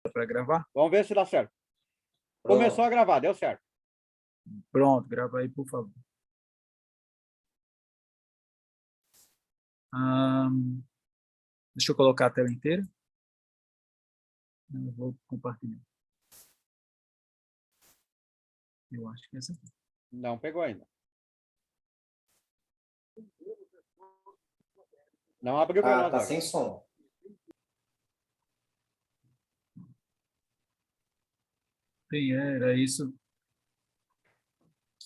para gravar? Vamos ver se dá certo. Começou a gravar, deu certo. Pronto, grava aí, por favor. Deixa eu colocar a tela inteira. Eu vou compartilhar. Eu acho que é essa aqui. Não pegou ainda. Não abriu para nós. Tá sem som. Bem, era isso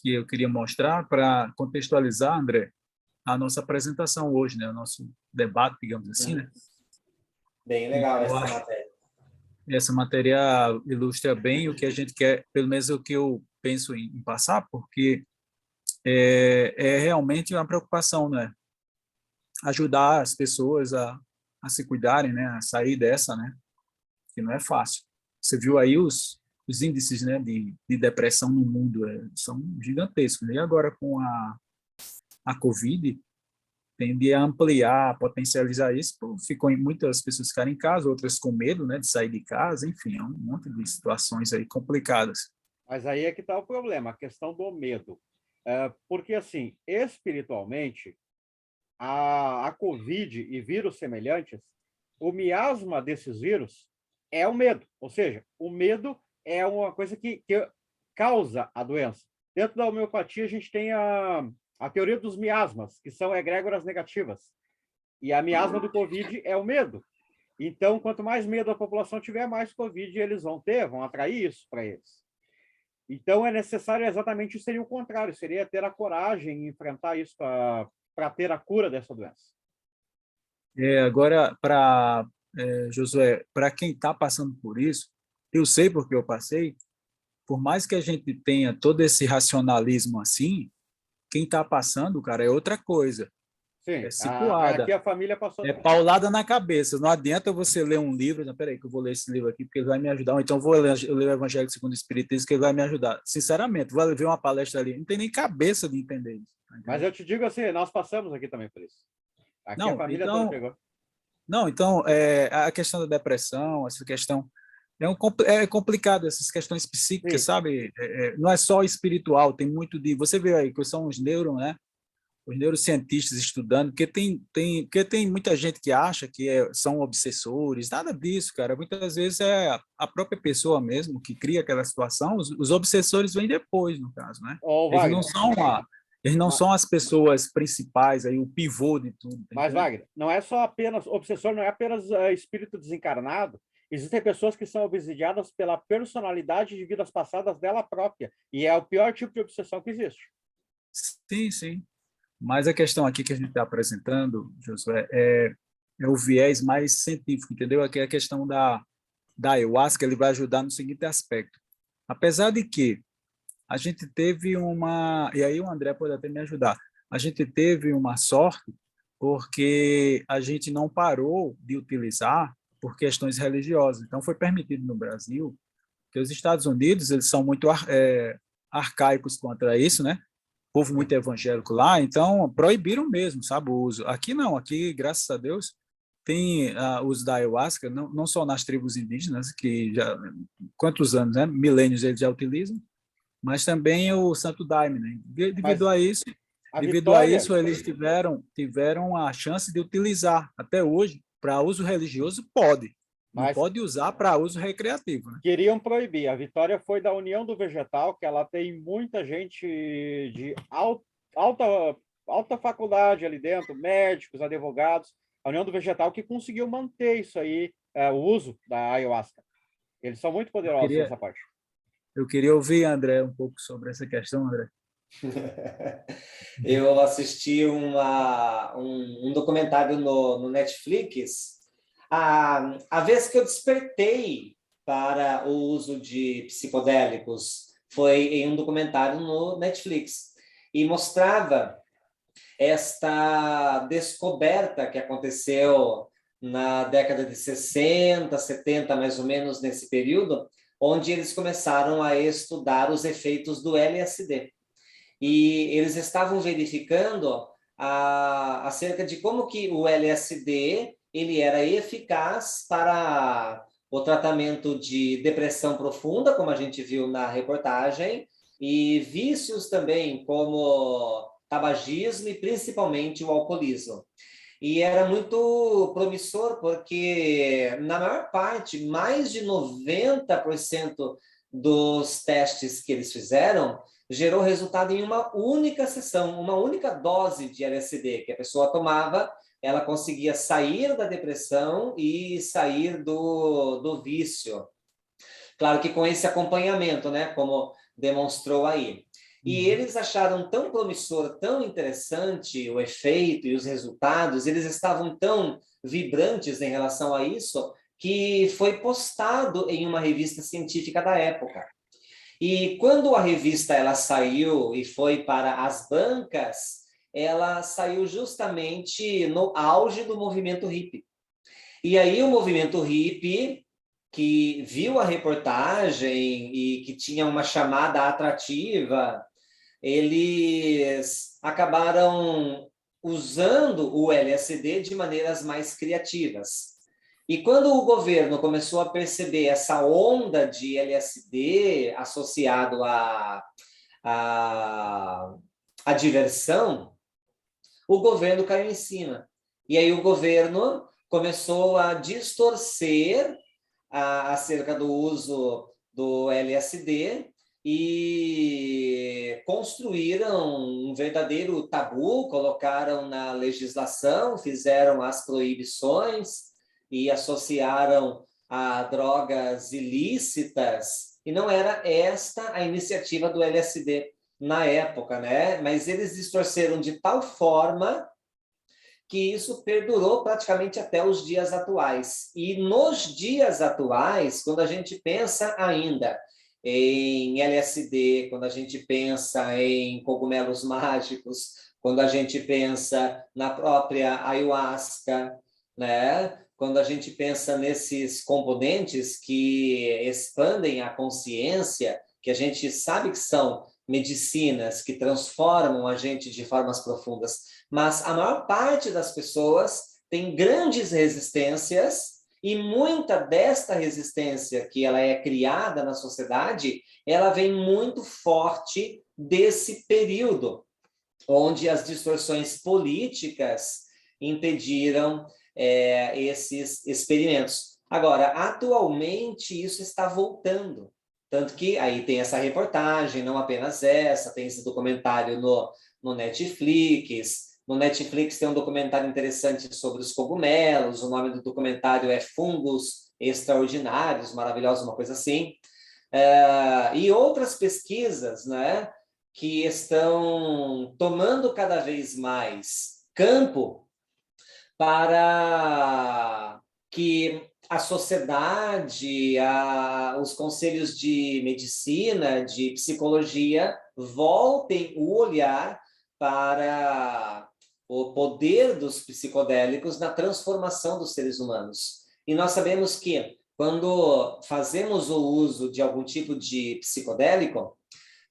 que eu queria mostrar para contextualizar, André, a nossa apresentação hoje, né? O nosso debate, digamos assim, né? Bem legal Eu essa acho matéria. essa matéria ilustra bem o que a gente quer, pelo menos o que eu penso em passar, porque é realmente uma preocupação, né? Ajudar as pessoas a se cuidarem, né? A sair dessa, né? Que não é fácil. Você viu aí os índices, né, de depressão no mundo são gigantescos. E agora com a Covid, tende a ampliar, potencializar isso, ficou em muitas pessoas ficarem em casa, outras com medo, né, de sair de casa, enfim, é um monte de situações aí complicadas. Mas aí é que está o problema, a questão do medo. Porque, assim, espiritualmente, a Covid e vírus semelhantes, o miasma desses vírus é o medo. Ou seja, o medo é uma coisa que causa a doença. Dentro da homeopatia, a gente tem a teoria dos miasmas, que são egrégoras negativas. E a miasma do Covid é o medo. Então, quanto mais medo a população tiver, mais Covid eles vão ter, vão atrair isso para eles. Então, é necessário exatamente seria o contrário, seria ter a coragem em enfrentar isso para ter a cura dessa doença. Agora, Josué, para quem está passando por isso, eu sei porque eu passei, por mais que a gente tenha todo esse racionalismo assim, quem está passando, cara, é outra coisa. Sim, É cipuada. aqui a família passou. É paulada na cabeça. Não adianta você ler um livro. Não, peraí, que eu vou ler esse livro aqui, porque ele vai me ajudar. Ou então eu ler o Evangelho segundo o Espiritismo, que ele vai me ajudar. Sinceramente, vou ver uma palestra ali. Não tem nem cabeça de entender isso. Mas eu te digo assim, nós passamos aqui também por isso. Aqui não, a família toda pegou. Não, então, a questão da depressão, essa questão... É complicado, essas questões psíquicas, Sim. sabe? Não é só espiritual, tem muito de... Você vê aí que são os né? Os neurocientistas estudando, porque tem muita gente que acha que são obsessores, nada disso, cara. Muitas vezes é a própria pessoa mesmo que cria aquela situação, os obsessores vêm depois, no caso, né? Eles não são as pessoas principais, aí, o pivô de tudo. Mas, Wagner, não é só apenas, obsessor não é apenas espírito desencarnado, existem pessoas que são obsidiadas pela personalidade de vidas passadas dela própria, e é o pior tipo de obsessão que existe. Sim, sim. Mas a questão aqui que a gente está apresentando, Josué, é o viés mais científico, entendeu? Aqui é a questão da ayahuasca, ele vai ajudar no seguinte aspecto. Apesar de que a gente teve e aí o André pode até me ajudar, a gente teve uma sorte porque a gente não parou de utilizar por questões religiosas. Então, foi permitido no Brasil, que os Estados Unidos, eles são muito arcaicos quanto a isso, né? Povo muito evangélico lá, então proibiram mesmo, sabe, o uso. Aqui não, aqui, graças a Deus, tem o uso da ayahuasca, não só nas tribos indígenas, que já, quantos anos, né, milênios eles já utilizam, mas também o Santo Daime, né? Devido a isso, eles tiveram a chance de utilizar, até hoje, para uso religioso, pode. Não pode usar para uso recreativo. Né? Queriam proibir. A Vitória foi da União do Vegetal, que ela tem muita gente de alta faculdade ali dentro, médicos, advogados. A União do Vegetal que conseguiu manter isso aí, o uso da ayahuasca. Eles são muito poderosos nessa parte. Eu queria ouvir, André, um pouco sobre essa questão, André. Eu assisti um documentário no Netflix. A vez que eu despertei para o uso de psicodélicos foi em um documentário no Netflix e mostrava esta descoberta que aconteceu na década de 60, 70, mais ou menos nesse período, onde eles começaram a estudar os efeitos do LSD. E eles estavam verificando acerca de como que o LSD ele era eficaz para o tratamento de depressão profunda, como a gente viu na reportagem, e vícios também, como tabagismo e principalmente o alcoolismo. E era muito promissor porque, na maior parte, mais de 90% dos testes que eles fizeram gerou resultado em uma única sessão, uma única dose de LSD que a pessoa tomava, ela conseguia sair da depressão e sair do vício. Claro que com esse acompanhamento, né, como demonstrou aí. E eles acharam tão promissor, tão interessante o efeito e os resultados, eles estavam tão vibrantes em relação a isso, que foi postado em uma revista científica da época. E quando a revista ela saiu e foi para as bancas, ela saiu justamente no auge do movimento hippie. E aí o movimento hippie, que viu a reportagem e que tinha uma chamada atrativa, eles acabaram usando o LSD de maneiras mais criativas. E quando o governo começou a perceber essa onda de LSD associado à diversão, o governo caiu em cima. E aí o governo começou a distorcer acerca do uso do LSD e construíram um verdadeiro tabu, colocaram na legislação, fizeram as proibições e associaram a drogas ilícitas, e não era esta a iniciativa do LSD na época, né? Mas eles distorceram de tal forma que isso perdurou praticamente até os dias atuais. E nos dias atuais, quando a gente pensa ainda em LSD, quando a gente pensa em cogumelos mágicos, quando a gente pensa na própria ayahuasca, né? Quando a gente pensa nesses componentes que expandem a consciência, que a gente sabe que são medicinas que transformam a gente de formas profundas, mas a maior parte das pessoas tem grandes resistências e muita desta resistência que ela é criada na sociedade, ela vem muito forte desse período, onde as distorções políticas impediram esses experimentos. Agora, atualmente, isso está voltando. Tanto que aí tem essa reportagem, não apenas essa, tem esse documentário no Netflix. No Netflix tem um documentário interessante sobre os cogumelos, o nome do documentário é Fungos Extraordinários, maravilhosos, uma coisa assim. E outras pesquisas, né, que estão tomando cada vez mais campo para que a sociedade, os conselhos de medicina, de psicologia, voltem o olhar para o poder dos psicodélicos na transformação dos seres humanos. E nós sabemos que, quando fazemos o uso de algum tipo de psicodélico,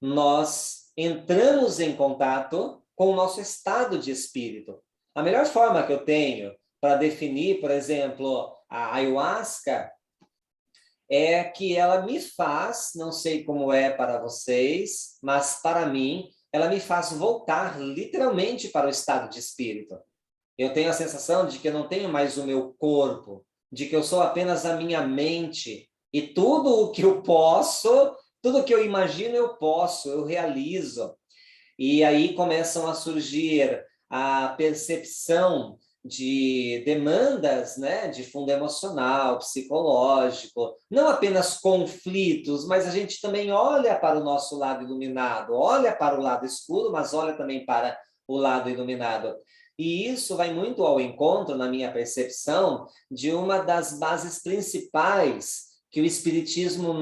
nós entramos em contato com o nosso estado de espírito. A melhor forma que eu tenho para definir, por exemplo, a ayahuasca, é que ela me faz, não sei como é para vocês, mas para mim, ela me faz voltar literalmente para o estado de espírito. Eu tenho a sensação de que eu não tenho mais o meu corpo, de que eu sou apenas a minha mente, e tudo o que eu posso, tudo o que eu imagino eu posso, eu realizo. E aí começam a surgir a percepção de demandas, né, de fundo emocional, psicológico, não apenas conflitos, mas a gente também olha para o nosso lado iluminado, olha para o lado escuro, mas olha também para o lado iluminado. E isso vai muito ao encontro, na minha percepção, de uma das bases principais que o Espiritismo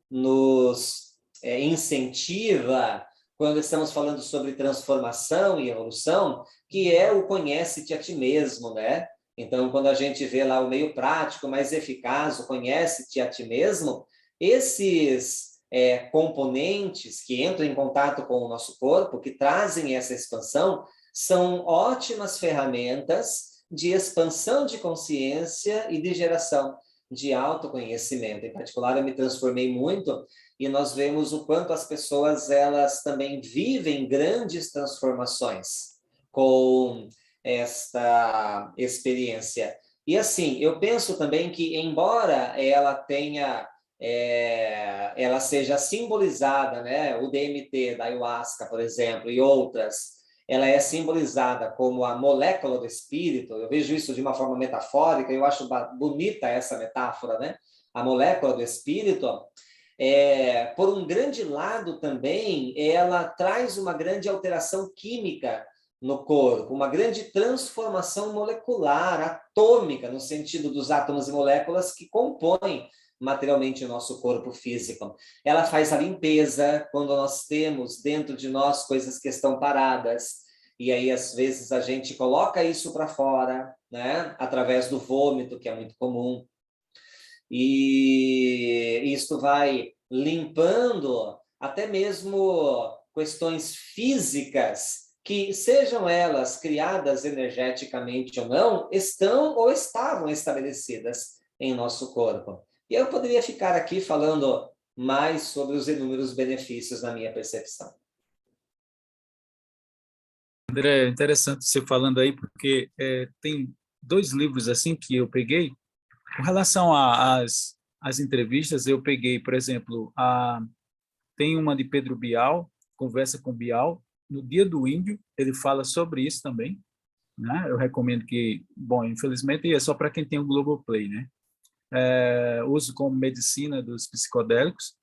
nos incentiva quando estamos falando sobre transformação e evolução, que é o conhece-te a ti mesmo, né? Então, quando a gente vê lá o meio prático, mais eficaz, o conhece-te a ti mesmo, esses componentes que entram em contato com o nosso corpo, que trazem essa expansão, são ótimas ferramentas de expansão de consciência e de geração. de autoconhecimento. Em particular, eu me transformei muito e nós vemos o quanto as pessoas, elas também vivem grandes transformações com esta experiência. E assim, eu penso também que, embora ela tenha, ela seja simbolizada, né, o DMT da ayahuasca, por exemplo, e outras, ela é simbolizada como a molécula do espírito. Eu vejo isso de uma forma metafórica, eu acho bonita essa metáfora, né? A molécula do espírito. Por um grande lado também, ela traz uma grande alteração química no corpo, uma grande transformação molecular, atômica, no sentido dos átomos e moléculas que compõem materialmente o nosso corpo físico. Ela faz a limpeza quando nós temos dentro de nós coisas que estão paradas, e aí às vezes a gente coloca isso para fora, né? Através do vômito, que é muito comum. E isto vai limpando até mesmo questões físicas que, sejam elas criadas energeticamente ou não, estão ou estavam estabelecidas em nosso corpo. E eu poderia ficar aqui falando mais sobre os inúmeros benefícios na minha percepção. André, é interessante você falando aí, porque tem 2 livros assim que eu peguei. Com relação às entrevistas, eu peguei, por exemplo, tem uma de Pedro Bial, Conversa com Bial, no Dia do Índio, ele fala sobre isso também, né? Eu recomendo que, bom, infelizmente é só para quem tem o Globoplay, né? Uso como medicina dos psicodélicos.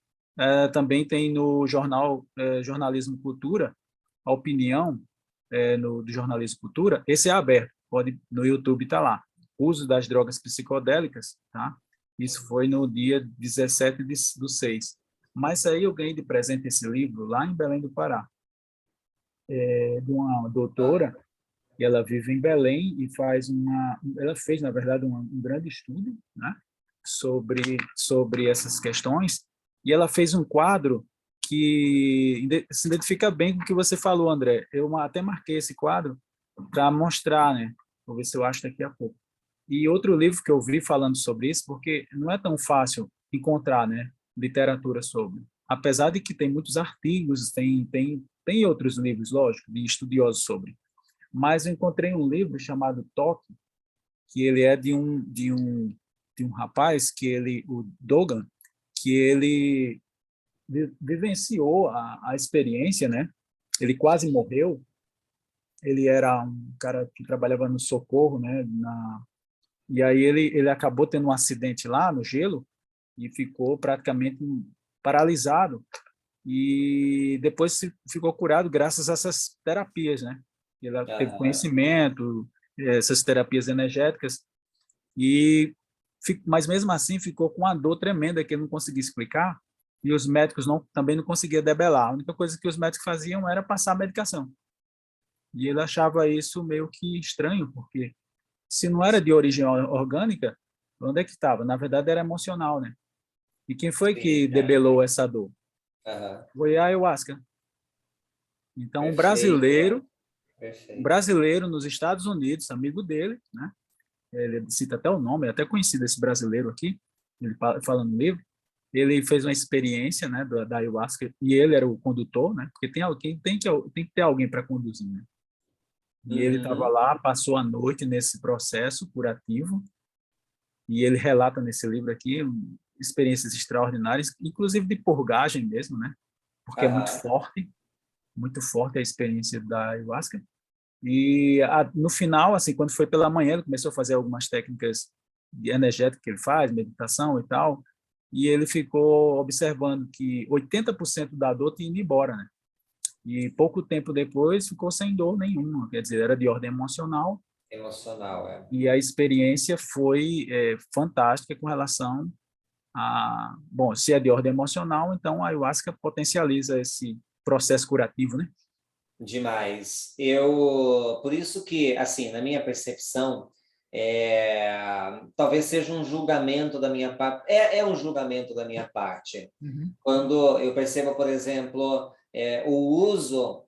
Também tem no jornal Jornalismo Cultura, a opinião do Jornalismo Cultura, esse é aberto, pode, no YouTube está lá. Uso das drogas psicodélicas, tá? Isso foi no dia 17/6. Mas aí eu ganhei de presente esse livro lá em Belém do Pará, de uma doutora, e ela vive em Belém e ela fez, na verdade, um grande estudo, né, sobre essas questões, e ela fez um quadro que se identifica bem com o que você falou, André. Eu até marquei esse quadro para mostrar, né? Vou ver se eu acho daqui a pouco. E outro livro que eu vi falando sobre isso, porque não é tão fácil encontrar, né, literatura sobre. Apesar de que tem muitos artigos, tem outros livros, lógico, de estudiosos sobre. Mas eu encontrei um livro chamado Toque, que ele é de um rapaz, o Dogan, que ele vivenciou a experiência, né? Ele quase morreu. Ele era um cara que trabalhava no socorro, né? E aí ele acabou tendo um acidente lá no gelo e ficou praticamente paralisado. E depois ficou curado graças a essas terapias, né? Ele teve conhecimento, essas terapias energéticas, mas mesmo assim ficou com uma dor tremenda que ele não conseguia explicar, e os médicos também não conseguiam debelar. A única coisa que os médicos faziam era passar a medicação. E ele achava isso meio que estranho, porque se não era de origem orgânica, onde é que estava? Na verdade, era emocional, né? E quem foi que debelou essa dor? Foi a ayahuasca. Então, um brasileiro nos Estados Unidos, amigo dele, né? Ele cita até o nome, é até conhecido esse brasileiro aqui, ele fala no livro. Ele fez uma experiência, né, da ayahuasca, e ele era o condutor, né? Porque tem que ter alguém para conduzir, né? E ele estava lá, passou a noite nesse processo curativo, e ele relata nesse livro aqui experiências extraordinárias, inclusive de purgagem mesmo, né? Porque é muito forte a experiência da ayahuasca. E no final, assim, quando foi pela manhã, ele começou a fazer algumas técnicas energéticas que ele faz, meditação e tal, e ele ficou observando que 80% da dor tinha ido embora, né? E pouco tempo depois ficou sem dor nenhuma, quer dizer, era de ordem emocional. Emocional. E a experiência foi fantástica com relação bom, se é de ordem emocional, então a ayahuasca potencializa esse processo curativo, né? Demais. Por isso que, assim, na minha percepção, talvez seja um julgamento da minha parte, é um julgamento da minha parte. Quando eu percebo, por exemplo, o uso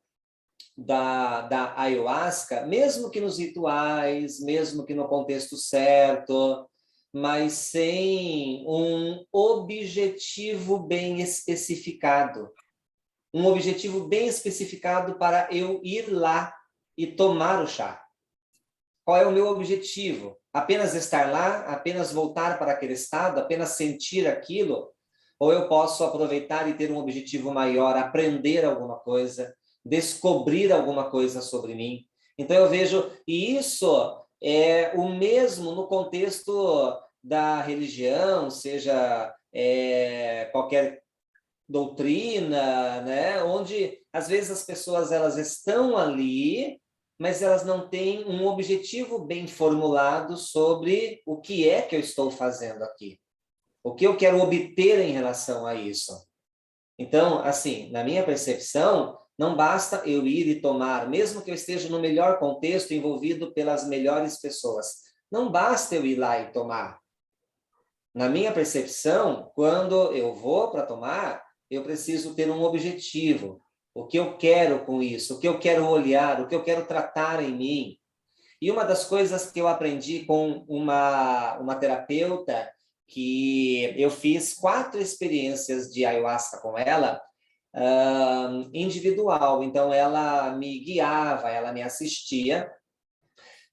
da ayahuasca, mesmo que nos rituais, mesmo que no contexto certo, mas sem um objetivo bem especificado. Um objetivo bem especificado para eu ir lá e tomar o chá. Qual é o meu objetivo? Apenas estar lá? Apenas voltar para aquele estado? Apenas sentir aquilo? Ou eu posso aproveitar e ter um objetivo maior, aprender alguma coisa, descobrir alguma coisa sobre mim? Então eu vejo, e isso é o mesmo no contexto da religião, seja qualquer doutrina, né? Onde às vezes as pessoas elas estão ali, mas elas não têm um objetivo bem formulado sobre o que é que eu estou fazendo aqui, o que eu quero obter em relação a isso. Então, assim, na minha percepção, não basta eu ir e tomar, mesmo que eu esteja no melhor contexto, envolvido pelas melhores pessoas. Não basta eu ir lá e tomar. Na minha percepção, quando eu vou para tomar, eu preciso ter um objetivo. O que eu quero com isso? O que eu quero olhar? O que eu quero tratar em mim? E uma das coisas que eu aprendi com uma terapeuta, que eu fiz 4 experiências de ayahuasca com ela, individual. Então, ela me guiava, ela me assistia,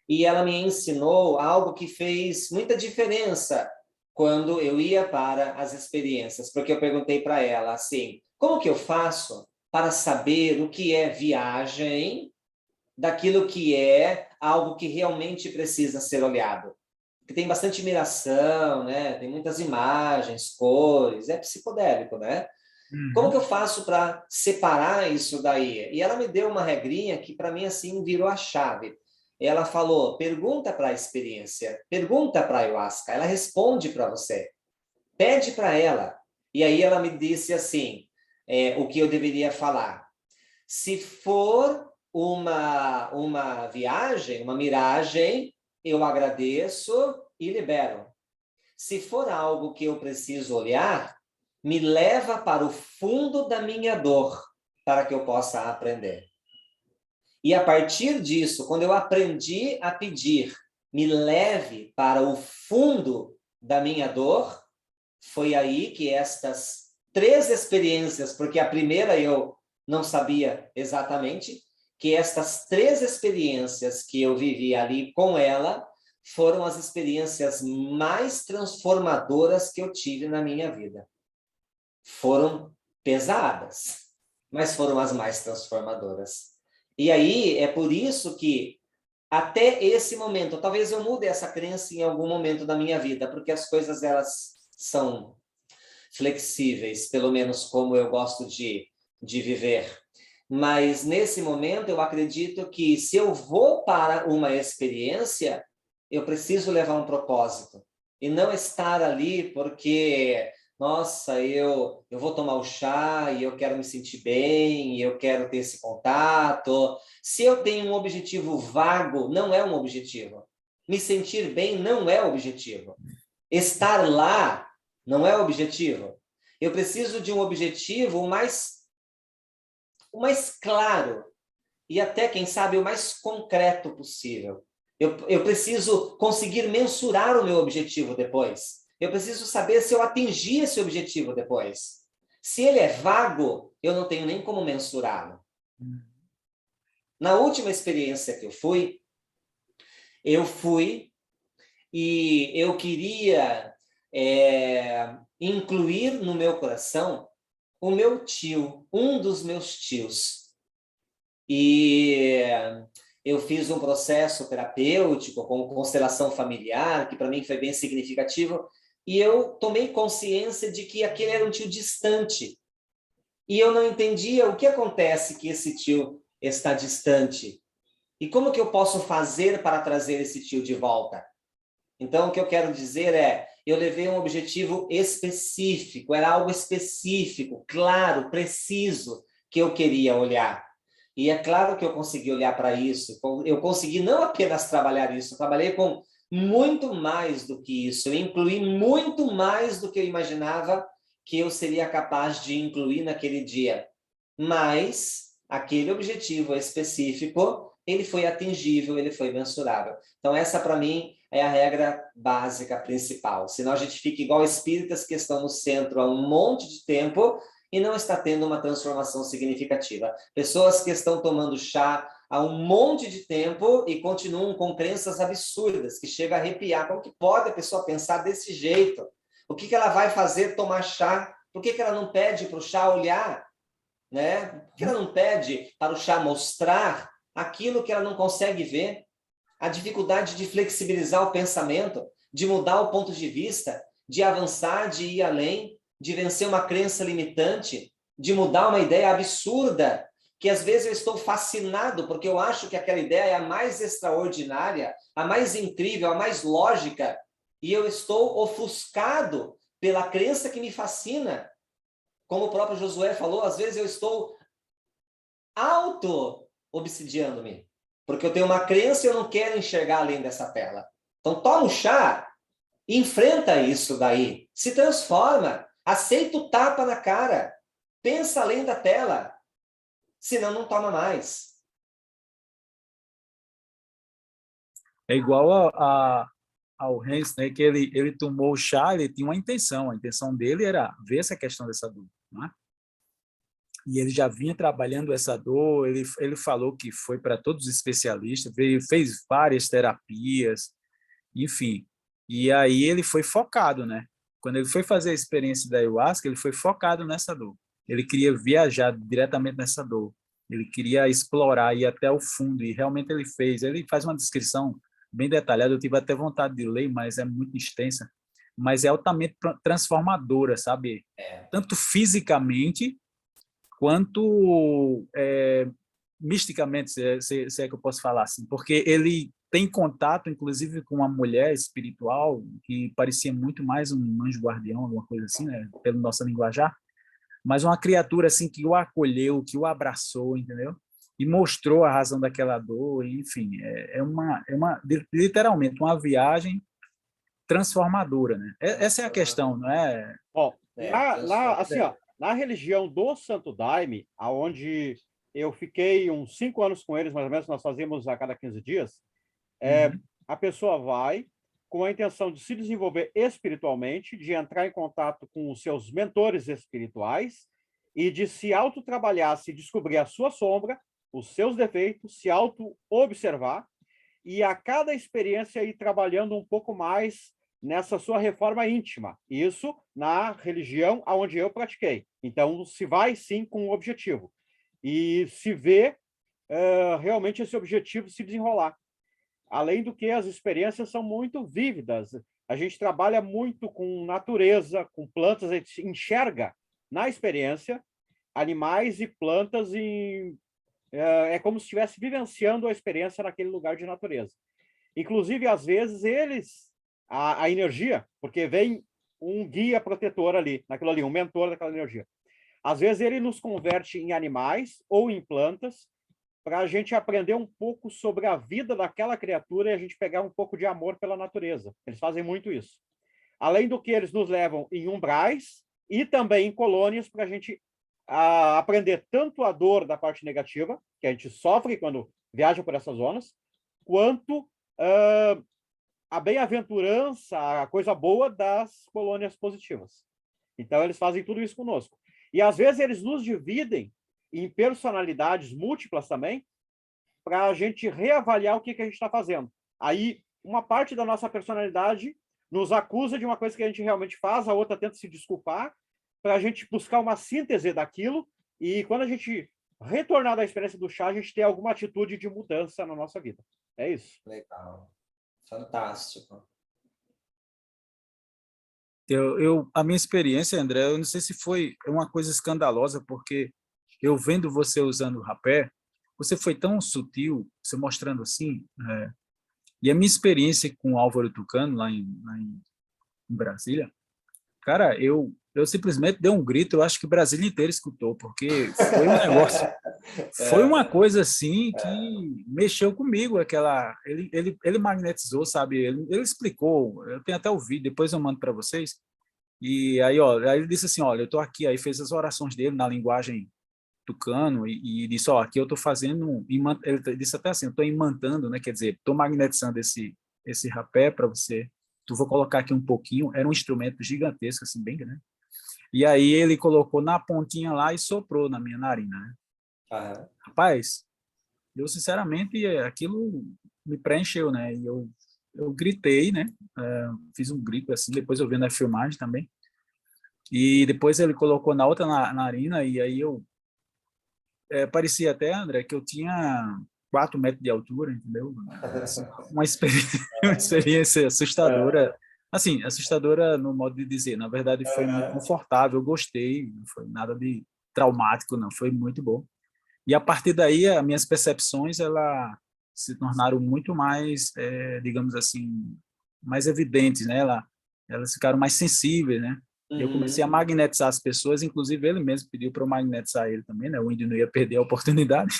e ela me ensinou algo que fez muita diferença quando eu ia para as experiências, porque eu perguntei para ela assim, como que eu faço para saber o que é viagem daquilo que é algo que realmente precisa ser olhado? Porque tem bastante miração, né? Tem muitas imagens, cores, é psicodélico, né? Como que eu faço para separar isso daí? E ela me deu uma regrinha que para mim assim virou a chave. Ela falou, pergunta para a experiência, pergunta para a ayahuasca, ela responde para você, pede para ela. E aí ela me disse assim, o que eu deveria falar. Se for uma viagem, uma miragem, eu agradeço e libero. Se for algo que eu preciso olhar, me leva para o fundo da minha dor, para que eu possa aprender. E a partir disso, quando eu aprendi a pedir, me leve para o fundo da minha dor, foi aí que estas 3 experiências, porque a primeira eu não sabia exatamente, que estas 3 experiências que eu vivi ali com ela foram as experiências mais transformadoras que eu tive na minha vida. Foram pesadas, mas foram as mais transformadoras. E aí é por isso que até esse momento, talvez eu mude essa crença em algum momento da minha vida, porque as coisas elas são flexíveis, pelo menos como eu gosto de viver. Mas nesse momento eu acredito que se eu vou para uma experiência, eu preciso levar um propósito e não estar ali porque, nossa, eu vou tomar o chá e eu quero me sentir bem, e eu quero ter esse contato. Se eu tenho um objetivo vago, não é um objetivo. Me sentir bem não é objetivo. Estar lá não é objetivo. Eu preciso de um objetivo o mais claro e até, quem sabe, o mais concreto possível. Eu preciso conseguir mensurar o meu objetivo depois. Eu preciso saber se eu atingi esse objetivo depois. Se ele é vago, eu não tenho nem como mensurá-lo. Na última experiência que eu fui e eu queria incluir no meu coração o meu tio, um dos meus tios. E eu fiz um processo terapêutico com constelação familiar, que para mim foi bem significativo, e eu tomei consciência de que aquele era um tio distante. E eu não entendia o que acontece que esse tio está distante. E como que eu posso fazer para trazer esse tio de volta? Então, o que eu quero dizer é, eu levei um objetivo específico, era algo específico, claro, preciso, que eu queria olhar. E é claro que eu consegui olhar para isso, eu consegui não apenas trabalhar isso, eu trabalhei com muito mais do que isso, eu incluí muito mais do que eu imaginava que eu seria capaz de incluir naquele dia. Mas aquele objetivo específico, ele foi atingível, ele foi mensurável. Então, essa, para mim, é a regra básica, principal. Senão a gente fica igual espíritas que estão no centro há um monte de tempo e não está tendo uma transformação significativa. Pessoas que estão tomando chá há um monte de tempo e continuam com crenças absurdas, que chega a arrepiar. Como que pode a pessoa pensar desse jeito? O que ela vai fazer tomar chá? Por que ela não pede para o chá olhar? Né? Por que ela não pede para o chá mostrar aquilo que ela não consegue ver? A dificuldade de flexibilizar o pensamento, de mudar o ponto de vista, de avançar, de ir além, de vencer uma crença limitante, de mudar uma ideia absurda, que às vezes eu estou fascinado, porque eu acho que aquela ideia é a mais extraordinária, a mais incrível, a mais lógica, e eu estou ofuscado pela crença que me fascina. Como o próprio Josué falou, às vezes eu estou auto-obsidiando-me, porque eu tenho uma crença e eu não quero enxergar além dessa tela. Então, toma um chá, enfrenta isso daí, se transforma, aceita o tapa na cara, pensa além da tela, senão não toma mais. É igual ao Hans, né, que ele tomou o chá, ele tinha uma intenção, a intenção dele era ver essa questão dessa dor, né? E ele já vinha trabalhando essa dor, ele falou que foi para todos os especialistas, fez várias terapias, enfim. E aí ele foi focado, né? Quando ele foi fazer a experiência da ayahuasca, ele foi focado nessa dor. Ele queria viajar diretamente nessa dor. Ele queria explorar, ir até o fundo, e realmente ele fez. Ele faz uma descrição bem detalhada, eu tive até vontade de ler, mas é muito extensa. Mas é altamente transformadora, sabe? Tanto fisicamente, quanto misticamente, se é que eu posso falar assim, porque ele tem contato, inclusive, com uma mulher espiritual que parecia muito mais um anjo guardião, alguma coisa assim, né, pelo nosso linguajar, mas uma criatura assim que o acolheu, que o abraçou, entendeu? E mostrou a razão daquela dor, enfim, literalmente uma viagem transformadora, né? Essa é a questão, não é? Bom, assim, ó, na religião do Santo Daime, aonde eu fiquei uns 5 anos com eles, mais ou menos, nós fazíamos a cada 15 dias, a pessoa vai com a intenção de se desenvolver espiritualmente, de entrar em contato com os seus mentores espirituais e de se autotrabalhar, se descobrir a sua sombra, os seus defeitos, se auto-observar e a cada experiência ir trabalhando um pouco mais nessa sua reforma íntima. Isso na religião aonde eu pratiquei. Então, se vai, sim, com um objetivo. E se vê realmente esse objetivo se desenrolar. Além do que as experiências são muito vívidas. A gente trabalha muito com natureza, com plantas, a gente enxerga na experiência animais e plantas é como se estivesse vivenciando a experiência naquele lugar de natureza. Inclusive, às vezes, a energia, porque vem um guia protetor ali, naquilo ali, um mentor daquela energia. Às vezes, ele nos converte em animais ou em plantas, para a gente aprender um pouco sobre a vida daquela criatura e a gente pegar um pouco de amor pela natureza. Eles fazem muito isso. Além do que, eles nos levam em umbrais e também em colônias para a gente aprender tanto a dor da parte negativa, que a gente sofre quando viaja por essas zonas, quanto a bem-aventurança, a coisa boa das colônias positivas. Então, eles fazem tudo isso conosco. E, às vezes, eles nos dividem em personalidades múltiplas também, para a gente reavaliar o que a gente está fazendo. Aí, uma parte da nossa personalidade nos acusa de uma coisa que a gente realmente faz, a outra tenta se desculpar, para a gente buscar uma síntese daquilo, e quando a gente retornar da experiência do chá, a gente ter alguma atitude de mudança na nossa vida. É isso. Legal. Fantástico. A minha experiência, André, eu não sei se foi uma coisa escandalosa, porque eu vendo você usando o rapé, você foi tão sutil, você mostrando assim, e a minha experiência com o Álvaro Tucano, lá em Brasília, cara, eu simplesmente dei um grito, eu acho que Brasília inteira escutou, porque foi um negócio, foi uma coisa assim que mexeu comigo, ele magnetizou, sabe, ele explicou, eu tenho até o vídeo, depois eu mando para vocês, e aí, ó, aí ele disse assim, olha, eu estou aqui, aí fez as orações dele na linguagem tucano e disse, ó, aqui eu estou fazendo, ele disse até assim, eu estou imantando, né, quer dizer, estou magnetizando esse rapé para você, tu vou colocar aqui um pouquinho, era um instrumento gigantesco, assim, bem grande, e aí ele colocou na pontinha lá e soprou na minha narina, né? Aham. Rapaz, eu sinceramente, aquilo me preencheu, né, e eu gritei, né, fiz um grito assim, depois eu vi na filmagem também, e depois ele colocou na outra narina, e aí parecia até, André, que eu tinha 4 metros de altura, entendeu? Assim, uma experiência, uma experiência assustadora, assim, assustadora no modo de dizer, na verdade foi muito confortável, eu gostei, não foi nada de traumático, não, foi muito bom. E a partir daí, as minhas percepções, ela se tornaram muito mais, digamos assim, mais evidentes, né? Elas ficaram mais sensíveis, né? E eu comecei a Uhum. magnetizar as pessoas, inclusive ele mesmo pediu para eu magnetizar ele também, né? O índio não ia perder a oportunidade,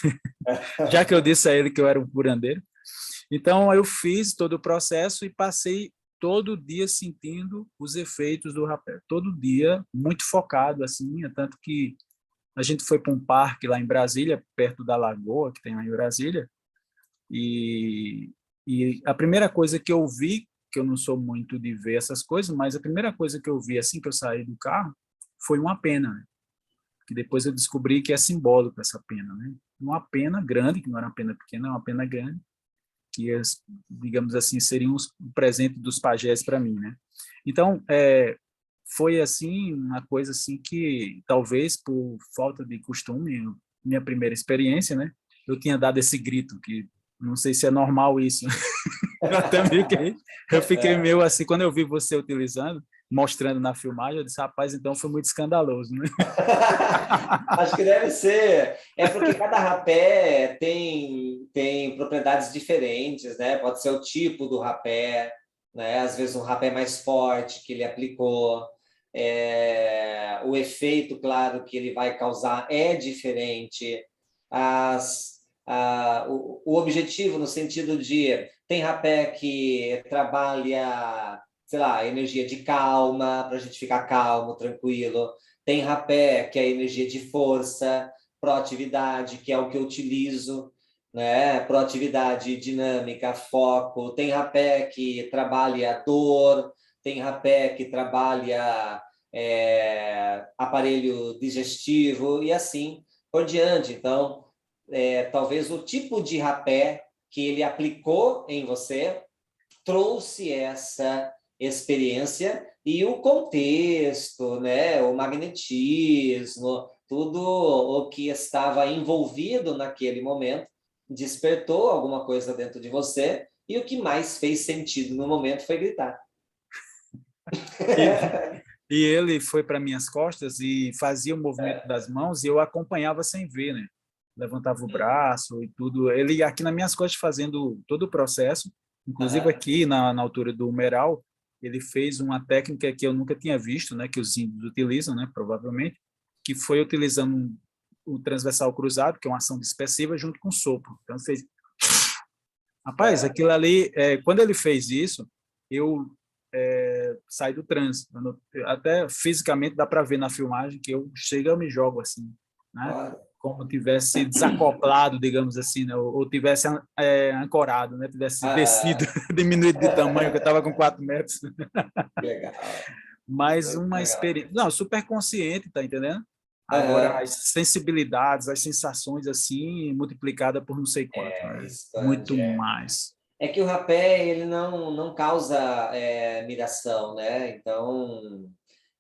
já que eu disse a ele que eu era um curandeiro. Então, eu fiz todo o processo e passei todo dia sentindo os efeitos do rapé, todo dia muito focado, assim, tanto que a gente foi para um parque lá em Brasília, perto da lagoa que tem lá em Brasília, e, e a primeira coisa que eu vi, que eu não sou muito de ver essas coisas, mas a primeira coisa que eu vi assim que eu saí do carro foi uma pena, né? Que depois eu descobri que é simbólico essa pena, né? Uma pena grande, que não era uma pena pequena, é uma pena grande, que, digamos assim, seriam um presente dos pajés para mim, né? Então, foi assim uma coisa assim que talvez por falta de costume, minha primeira experiência, né? Eu tinha dado esse grito que não sei se é normal isso. Até meio que eu fiquei meio assim quando eu vi você utilizando, mostrando na filmagem, eu disse, rapaz, então foi muito escandaloso, né? Acho que deve ser. É porque cada rapé tem propriedades diferentes, né? Pode ser o tipo do rapé, né? Às vezes um rapé mais forte que ele aplicou. O efeito, claro, que ele vai causar é diferente. O objetivo no sentido de tem rapé que trabalha, sei lá, energia de calma, para a gente ficar calmo, tranquilo. Tem rapé, que é a energia de força, proatividade, que é o que eu utilizo, né? Proatividade dinâmica, foco. Tem rapé que trabalha dor, tem rapé que trabalha aparelho digestivo e assim por diante. Então, talvez o tipo de rapé que ele aplicou em você trouxe essa experiência e o contexto, né, o magnetismo, tudo o que estava envolvido naquele momento despertou alguma coisa dentro de você e o que mais fez sentido no momento foi gritar. E, e ele foi para minhas costas e fazia o movimento das mãos e eu acompanhava sem ver, né? Levantava o braço e tudo. Ele aqui nas minhas costas fazendo todo o processo, inclusive aqui na altura do humeral, ele fez uma técnica que eu nunca tinha visto, né? Que os índios utilizam, né? Provavelmente, que foi utilizando o transversal cruzado, que é uma ação dispersiva, junto com sopro. Então, fez... Rapaz, aquilo ali, quando ele fez isso, eu saí do transe. Até fisicamente dá para ver na filmagem que eu chego e me jogo assim, né? Como tivesse desacoplado, digamos assim, né? Ou tivesse ancorado, né? Tivesse descido, diminuído de tamanho, que eu estava com 4 metros. Legal. Mas Muito uma legal. experiência... Não, super consciente, tá entendendo? Agora, as sensibilidades, as sensações, assim, multiplicada por não sei quanto, né? Expande. Muito mais. É que o rapé ele não causa miração, né? Então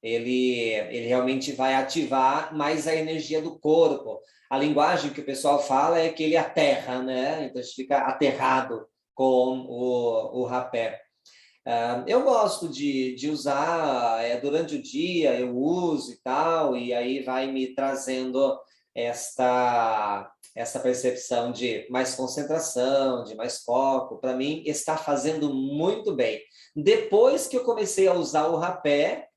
ele realmente vai ativar mais a energia do corpo. A linguagem que o pessoal fala é que ele aterra, né? Então a gente fica aterrado com o rapé. Eu gosto de usar durante o dia, eu uso e tal, e aí vai me trazendo essa percepção de mais concentração, de mais foco. Para mim, está fazendo muito bem. Depois que eu comecei a usar o rapé,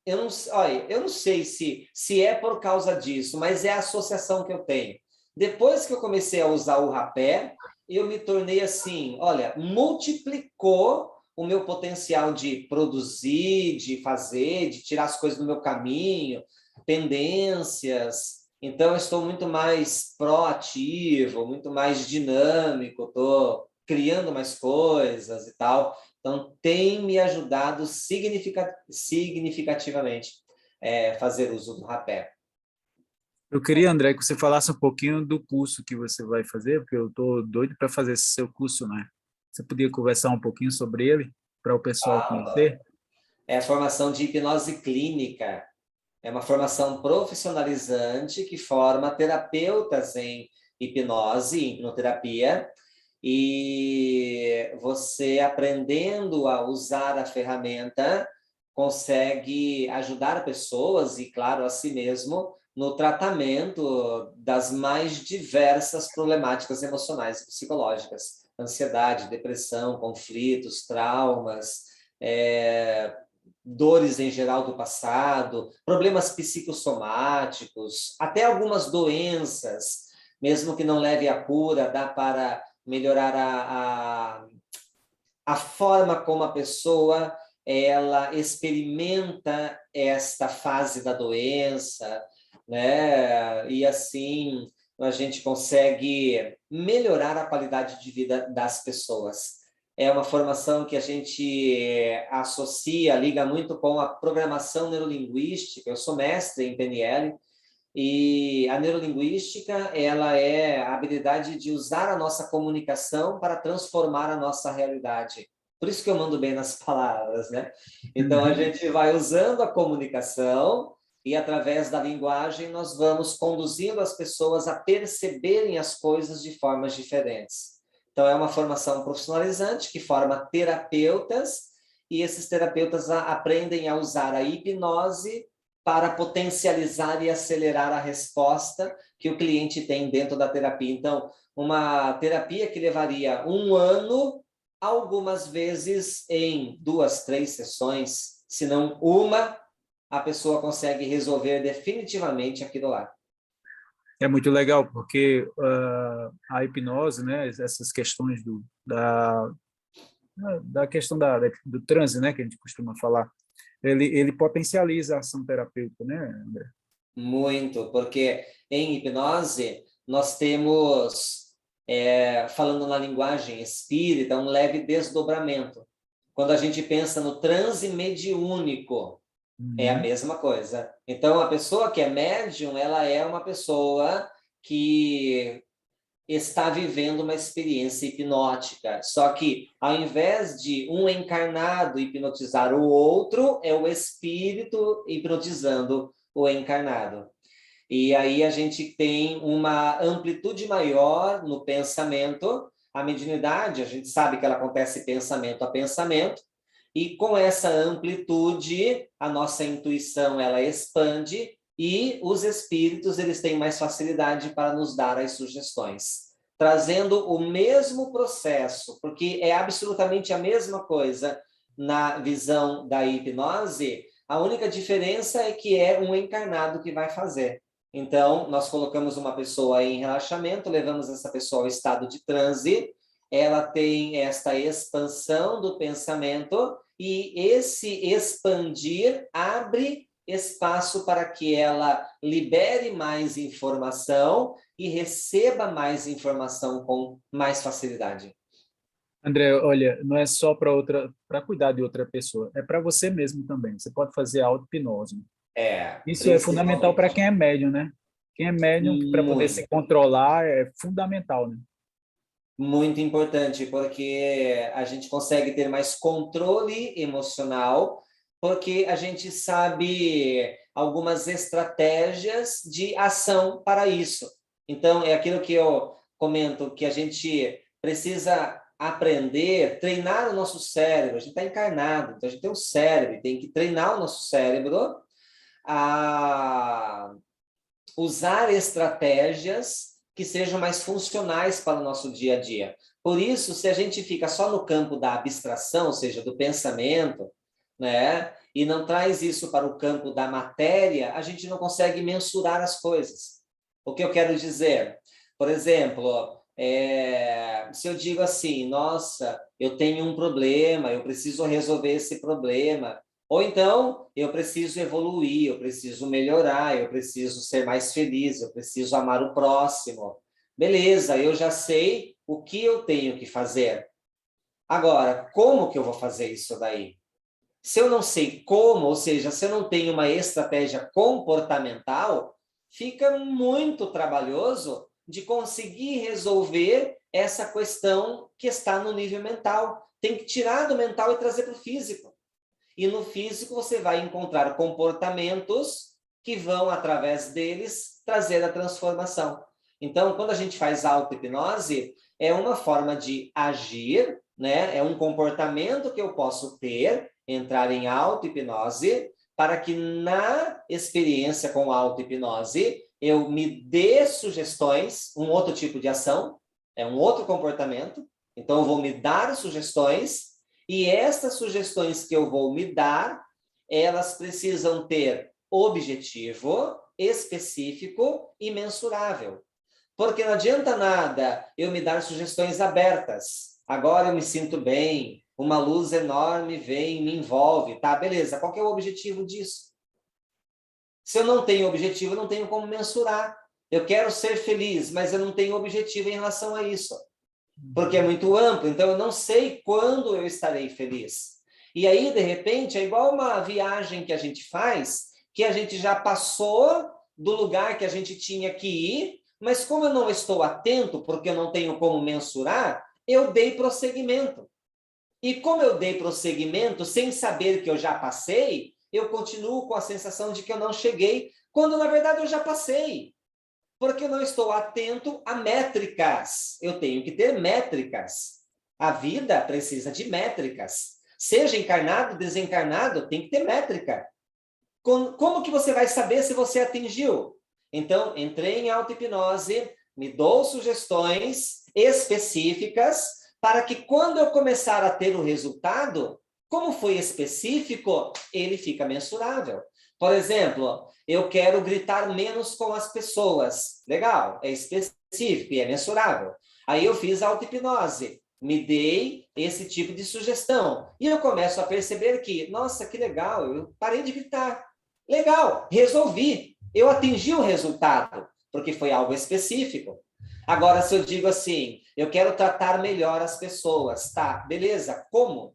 eu não sei se é por causa disso, mas é a associação que eu tenho. Depois que eu comecei a usar o rapé, eu me tornei assim, olha, multiplicou o meu potencial de produzir, de fazer, de tirar as coisas do meu caminho, pendências, Então, eu estou muito mais proativo, muito mais dinâmico, estou criando mais coisas e tal. Então, tem me ajudado significativamente fazer uso do rapé. Eu queria, André, que você falasse um pouquinho do curso que você vai fazer, porque eu estou doido para fazer esse seu curso, né? Você podia conversar um pouquinho sobre ele, para o pessoal conhecer? É a formação de hipnose clínica. É uma formação profissionalizante que forma terapeutas em hipnose, em hipnoterapia, e você aprendendo a usar a ferramenta consegue ajudar pessoas e, claro, a si mesmo no tratamento das mais diversas problemáticas emocionais e psicológicas, ansiedade, depressão, conflitos, traumas, dores em geral do passado, problemas psicossomáticos, até algumas doenças, mesmo que não leve à cura, dá para melhorar a forma como a pessoa ela experimenta esta fase da doença, né? E assim a gente consegue melhorar a qualidade de vida das pessoas. É uma formação que a gente associa, liga muito com a programação neurolinguística. Eu sou mestre em PNL, e a neurolinguística, ela é a habilidade de usar a nossa comunicação para transformar a nossa realidade. Por isso que eu mando bem nas palavras, né? Então, a gente vai usando a comunicação e, através da linguagem, nós vamos conduzindo as pessoas a perceberem as coisas de formas diferentes. Então, é uma formação profissionalizante que forma terapeutas, e esses terapeutas aprendem a usar a hipnose para potencializar e acelerar a resposta que o cliente tem dentro da terapia. Então, uma terapia que levaria 1 ano, algumas vezes em 2, 3 sessões, se não uma, a pessoa consegue resolver definitivamente aquilo lá. É muito legal, porque a hipnose, né, essas questões da questão do transe, né, que a gente costuma falar, ele potencializa a ação terapêutica, né, André? Muito, porque em hipnose nós temos, falando na linguagem espírita, um leve desdobramento. Quando a gente pensa no transe mediúnico, é a mesma coisa. Então, a pessoa que é médium, ela é uma pessoa que está vivendo uma experiência hipnótica. Só que, ao invés de um encarnado hipnotizar o outro, é o espírito hipnotizando o encarnado. E aí a gente tem uma amplitude maior no pensamento. A mediunidade, a gente sabe que ela acontece pensamento a pensamento, e com essa amplitude, a nossa intuição ela expande, e os espíritos eles têm mais facilidade para nos dar as sugestões, trazendo o mesmo processo, porque é absolutamente a mesma coisa na visão da hipnose. A única diferença é que é um encarnado que vai fazer. Então, nós colocamos uma pessoa em relaxamento, levamos essa pessoa ao estado de transe, ela tem esta expansão do pensamento, e esse expandir abre espaço para que ela libere mais informação e receba mais informação com mais facilidade. André, olha, não é só para cuidar de outra pessoa, é para você mesmo também. Você pode fazer auto-hipnose. Isso é fundamental para quem é médium, né? Quem é médium, para poder se controlar, é fundamental, né? Muito importante, porque a gente consegue ter mais controle emocional, porque a gente sabe algumas estratégias de ação para isso. Então, é aquilo que eu comento, que a gente precisa aprender, treinar o nosso cérebro. A gente está encarnado, então a gente tem um cérebro, tem que treinar o nosso cérebro a usar estratégias que sejam mais funcionais para o nosso dia a dia. Por isso, se a gente fica só no campo da abstração, ou seja, do pensamento, né, e não traz isso para o campo da matéria, a gente não consegue mensurar as coisas. O que eu quero dizer? Por exemplo, se eu digo assim, nossa, eu tenho um problema, eu preciso resolver esse problema, Ou então, eu preciso evoluir, eu preciso melhorar, eu preciso ser mais feliz, eu preciso amar o próximo. Beleza, eu já sei o que eu tenho que fazer. Agora, como que eu vou fazer isso daí? Se eu não sei como, ou seja, se eu não tenho uma estratégia comportamental, fica muito trabalhoso de conseguir resolver essa questão que está no nível mental. Tem que tirar do mental e trazer para o físico. E no físico você vai encontrar comportamentos que vão, através deles, trazer a transformação. Então, quando a gente faz auto-hipnose, é uma forma de agir, né? É um comportamento que eu posso ter, entrar em auto-hipnose, para que na experiência com auto-hipnose eu me dê sugestões, um outro tipo de ação, é um outro comportamento. Então, eu vou me dar sugestões, e estas sugestões que eu vou me dar, elas precisam ter objetivo, específico e mensurável. Porque não adianta nada eu me dar sugestões abertas. Agora eu me sinto bem, uma luz enorme vem e me envolve. Tá, beleza. Qual que é o objetivo disso? Se eu não tenho objetivo, eu não tenho como mensurar. Eu quero ser feliz, mas eu não tenho objetivo em relação a isso. Porque é muito amplo, então eu não sei quando eu estarei feliz. E aí, de repente, é igual uma viagem que a gente faz, que a gente já passou do lugar que a gente tinha que ir, mas como eu não estou atento, porque eu não tenho como mensurar, eu dei prosseguimento. E como eu dei prosseguimento, sem saber que eu já passei, eu continuo com a sensação de que eu não cheguei, quando na verdade eu já passei. Porque eu não estou atento a métricas. Eu tenho que ter métricas. A vida precisa de métricas. Seja encarnado, desencarnado, tem que ter métrica. Como que você vai saber se você atingiu? Então, entrei em auto-hipnose, me dou sugestões específicas para que quando eu começar a ter o resultado, como foi específico, ele fica mensurável. Por exemplo, eu quero gritar menos com as pessoas. Legal, é específico e é mensurável. Aí eu fiz a auto-hipnose, me dei esse tipo de sugestão. E eu começo a perceber que, nossa, que legal, eu parei de gritar. Legal, resolvi. Eu atingi o resultado, porque foi algo específico. Agora, se eu digo assim, eu quero tratar melhor as pessoas, tá, beleza, como?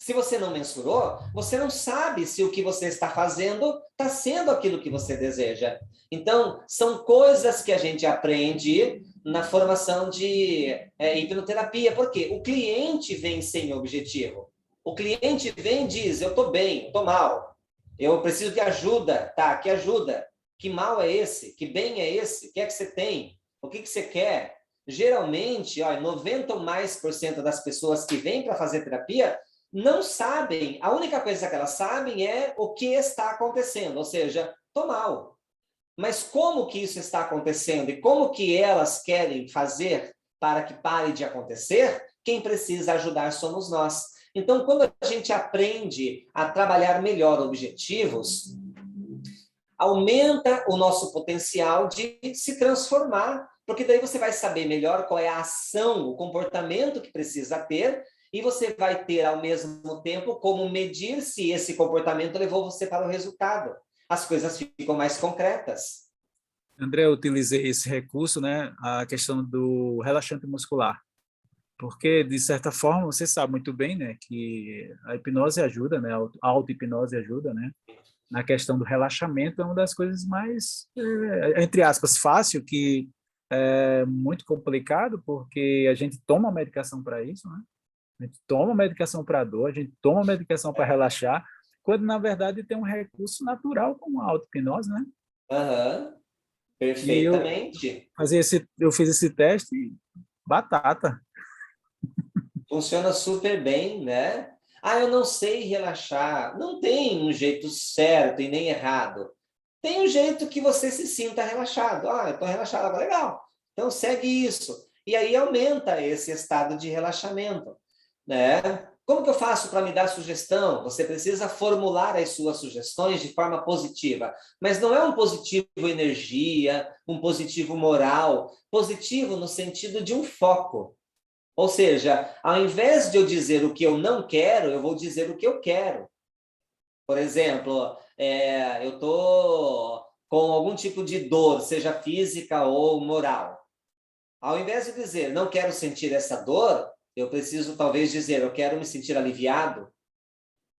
Se você não mensurou, você não sabe se o que você está fazendo está sendo aquilo que você deseja. Então, são coisas que a gente aprende na formação de hipnoterapia, porque o cliente vem sem objetivo. O cliente vem e diz, eu estou bem, eu estou mal, eu preciso de ajuda, tá, que ajuda? Que mal é esse? Que bem é esse? O que é que você tem? O que você quer? Geralmente, 90% ou mais das pessoas que vêm para fazer terapia não sabem, a única coisa que elas sabem é o que está acontecendo, ou seja, estou mal. Mas como que isso está acontecendo e como que elas querem fazer para que pare de acontecer, quem precisa ajudar somos nós. Então, quando a gente aprende a trabalhar melhor objetivos, aumenta o nosso potencial de se transformar, porque daí você vai saber melhor qual é a ação, o comportamento que precisa ter, e você vai ter, ao mesmo tempo, como medir se esse comportamento levou você para o resultado. As coisas ficam mais concretas. André, eu utilizei esse recurso, né, a questão do relaxante muscular, porque, de certa forma, você sabe muito bem, né, que a hipnose ajuda, né, a auto-hipnose ajuda, né, na questão do relaxamento, é uma das coisas mais, entre aspas, fácil, que é muito complicado, porque a gente toma medicação para isso, né? A gente toma medicação para dor, a gente toma medicação para relaxar, quando, na verdade, tem um recurso natural como a auto-hipnose, né? Uhum, E perfeitamente. eu fiz esse teste, batata. Funciona super bem, né? Ah, eu não sei relaxar. Não tem um jeito certo e nem errado. Tem um jeito que você se sinta relaxado. Ah, eu estou relaxado, legal. Então segue isso. E aí aumenta esse estado de relaxamento, né? Como que eu faço para me dar sugestão? Você precisa formular as suas sugestões de forma positiva, mas não é um positivo energia, um positivo moral, positivo no sentido de um foco. Ou seja, ao invés de eu dizer o que eu não quero, eu vou dizer o que eu quero. Por exemplo, eu estou com algum tipo de dor, seja física ou moral. Ao invés de dizer, não quero sentir essa dor, eu preciso talvez dizer, eu quero me sentir aliviado,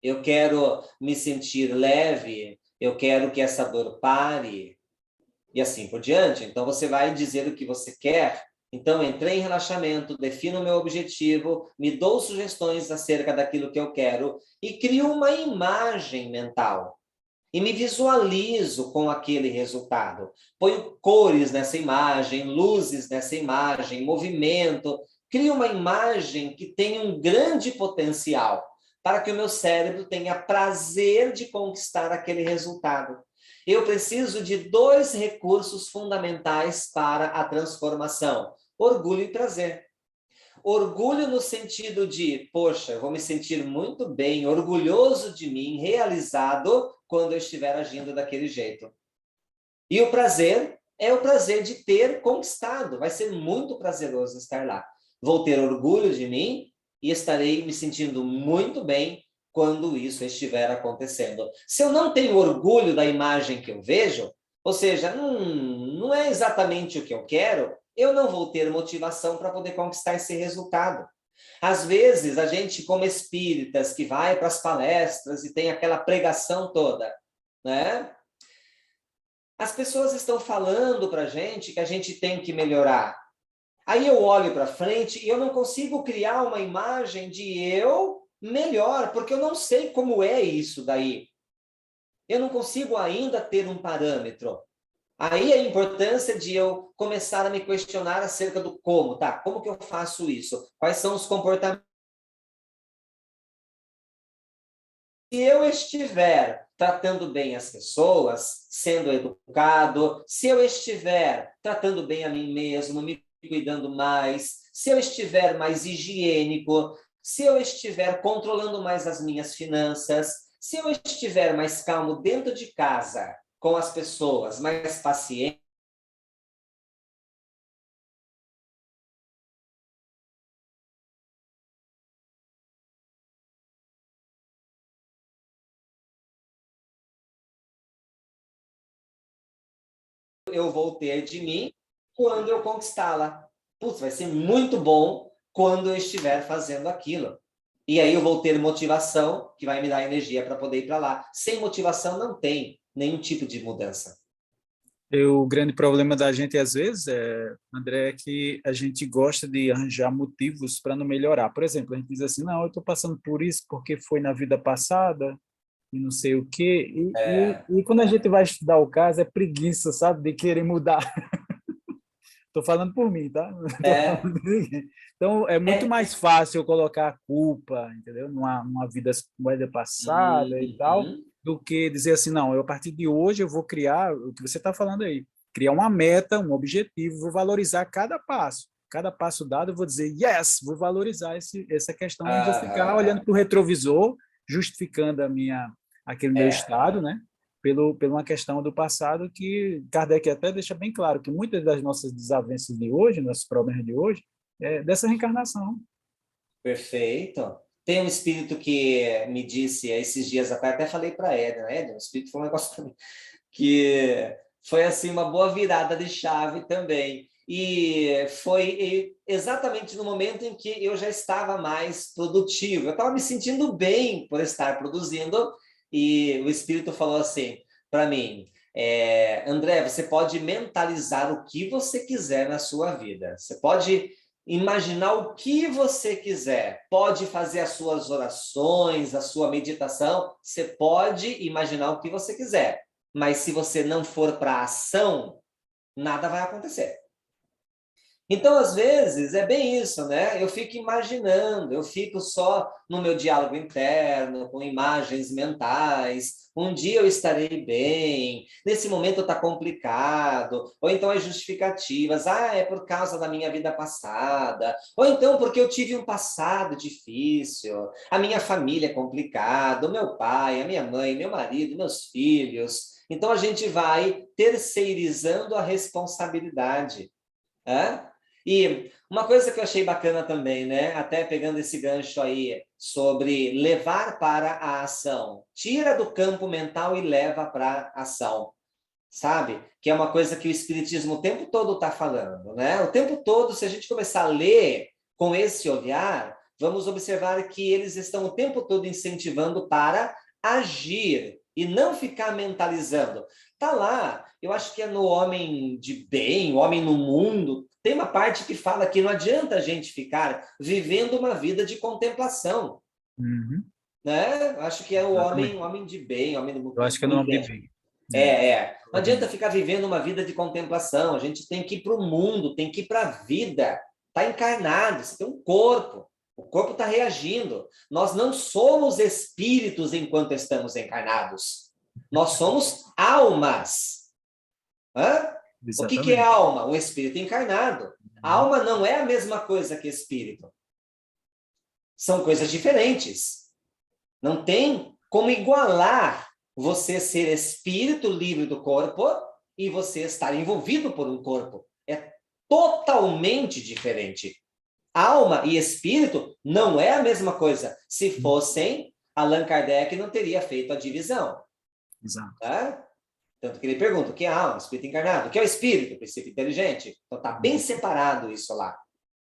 eu quero me sentir leve, eu quero que essa dor pare, e assim por diante. Então, você vai dizer o que você quer. Então, entrei em relaxamento, defino o meu objetivo, me dou sugestões acerca daquilo que eu quero e crio uma imagem mental. E me visualizo com aquele resultado. Ponho cores nessa imagem, luzes nessa imagem, movimento. Crio uma imagem que tenha um grande potencial para que o meu cérebro tenha prazer de conquistar aquele resultado. Eu preciso de 2 recursos fundamentais para a transformação: orgulho e prazer. Orgulho no sentido de, poxa, eu vou me sentir muito bem, orgulhoso de mim, realizado, quando eu estiver agindo daquele jeito. E o prazer é o prazer de ter conquistado. Vai ser muito prazeroso estar lá. Vou ter orgulho de mim e estarei me sentindo muito bem quando isso estiver acontecendo. Se eu não tenho orgulho da imagem que eu vejo, ou seja, não é exatamente o que eu quero, eu não vou ter motivação para poder conquistar esse resultado. Às vezes, a gente, como espíritas, que vai para as palestras e tem aquela pregação toda, né? As pessoas estão falando para a gente que a gente tem que melhorar. Aí eu olho para frente e eu não consigo criar uma imagem de eu melhor, porque eu não sei como é isso daí. Eu não consigo ainda ter um parâmetro. Aí a importância de eu começar a me questionar acerca do como, tá? Como que eu faço isso? Quais são os comportamentos? Se eu estiver tratando bem as pessoas, sendo educado, se eu estiver tratando bem a mim mesmo, me cuidando mais, se eu estiver mais higiênico, se eu estiver controlando mais as minhas finanças, se eu estiver mais calmo dentro de casa, com as pessoas, mais paciente, eu vou ter de mim quando eu conquistá-la. Putz, vai ser muito bom quando eu estiver fazendo aquilo. E aí eu vou ter motivação, que vai me dar energia para poder ir para lá. Sem motivação não tem nenhum tipo de mudança. O grande problema da gente, às vezes, André, é que a gente gosta de arranjar motivos para não melhorar. Por exemplo, a gente diz assim, não, eu estou passando por isso porque foi na vida passada e não sei o quê. E quando a gente vai estudar o caso, é preguiça, sabe, de querer mudar. Estou falando por mim, tá? Não tô É, falando de ninguém. Então, é muito é, mais fácil eu colocar a culpa, entendeu? Numa vida passada e tal, uhum, do que dizer assim, não, a partir de hoje eu vou criar o que você está falando aí, criar uma meta, um objetivo, vou valorizar cada passo. Cada passo dado, eu vou dizer, yes, vou valorizar essa questão e vou ficar olhando aham, para o retrovisor, justificando aquele meu é. estado, né? Pela uma questão do passado que Kardec até deixa bem claro que muitas das nossas desavenças de hoje, nossos problemas de hoje, é dessa reencarnação. Perfeito. Tem um espírito que me disse esses dias atrás, até falei para Edna, Edna, o espírito falou um negócio para mim, que foi assim uma boa virada de chave também. E foi exatamente no momento em que eu já estava mais produtivo. Eu estava me sentindo bem por estar produzindo e o espírito falou assim para mim, André, você pode mentalizar o que você quiser na sua vida. Você pode imaginar o que você quiser. Pode fazer as suas orações, a sua meditação. Você pode imaginar o que você quiser. Mas se você não for para a ação, nada vai acontecer. Então, às vezes, é bem isso, né? Eu fico imaginando, eu fico só no meu diálogo interno, com imagens mentais. Um dia eu estarei bem, nesse momento está complicado, ou então as justificativas, é por causa da minha vida passada, ou então porque eu tive um passado difícil, a minha família é complicada, o meu pai, a minha mãe, meu marido, meus filhos. Então a gente vai terceirizando a responsabilidade. É? E uma coisa que eu achei bacana também, né? Até pegando esse gancho aí, sobre levar para a ação. Tira do campo mental e leva para a ação. Sabe? Que é uma coisa que o Espiritismo o tempo todo está falando, né? O tempo todo, se a gente começar a ler com esse olhar, vamos observar que eles estão o tempo todo incentivando para agir e não ficar mentalizando. Tá lá, eu acho que é no Homem de Bem, o Homem no Mundo, tem uma parte que fala que não adianta a gente ficar vivendo uma vida de contemplação, Uhum. né? Eu acho que é o Exatamente. homem de bem, Homem do Mundo. Eu acho que é no nome de bem. Não adianta ficar vivendo uma vida de contemplação, a gente tem que ir para o mundo, tem que ir para a vida, está encarnado, você tem um corpo, o corpo está reagindo. Nós não somos espíritos enquanto estamos encarnados, nós somos almas. Hã? O que é alma? Um espírito encarnado. A alma não é a mesma coisa que espírito. São coisas diferentes. Não tem como igualar você ser espírito livre do corpo e você estar envolvido por um corpo. É totalmente diferente. Alma e espírito não é a mesma coisa. Se fossem, Allan Kardec não teria feito a divisão. Exato. Tá? Tanto que ele pergunta, o que é alma? Espírito encarnado. O que é o espírito? Princípio inteligente. Então está bem separado isso lá.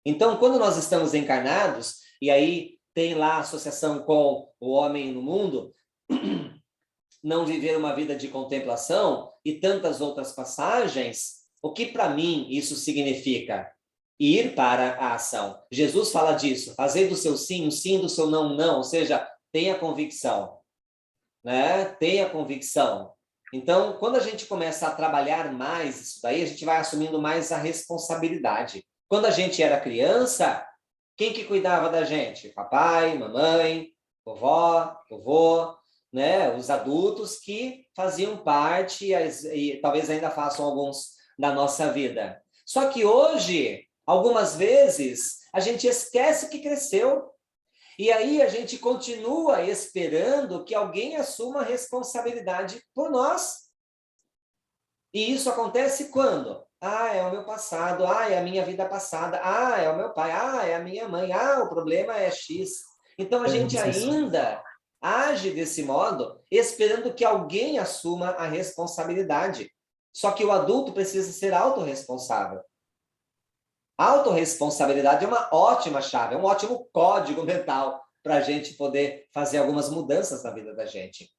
Então, quando nós estamos encarnados, e aí tem lá a associação com o Homem no Mundo, não viver uma vida de contemplação e tantas outras passagens, o que para mim isso significa? Ir para a ação. Jesus fala disso, fazer do seu sim um sim, do seu não um não, ou seja, tenha convicção, né? Tenha convicção. Então, quando a gente começa a trabalhar mais isso daí, a gente vai assumindo mais a responsabilidade. Quando a gente era criança, quem que cuidava da gente? Papai, mamãe, vovó, vovô, né? Os adultos que faziam parte e talvez ainda façam alguns da nossa vida. Só que hoje, algumas vezes, a gente esquece que cresceu. E aí a gente continua esperando que alguém assuma a responsabilidade por nós. E isso acontece quando? É o meu passado, é a minha vida passada, é o meu pai, é a minha mãe, o problema é X. Então a gente ainda age desse modo, esperando que alguém assuma a responsabilidade. Só que o adulto precisa ser autorresponsável. Autorresponsabilidade é uma ótima chave, é um ótimo código mental para a gente poder fazer algumas mudanças na vida da gente.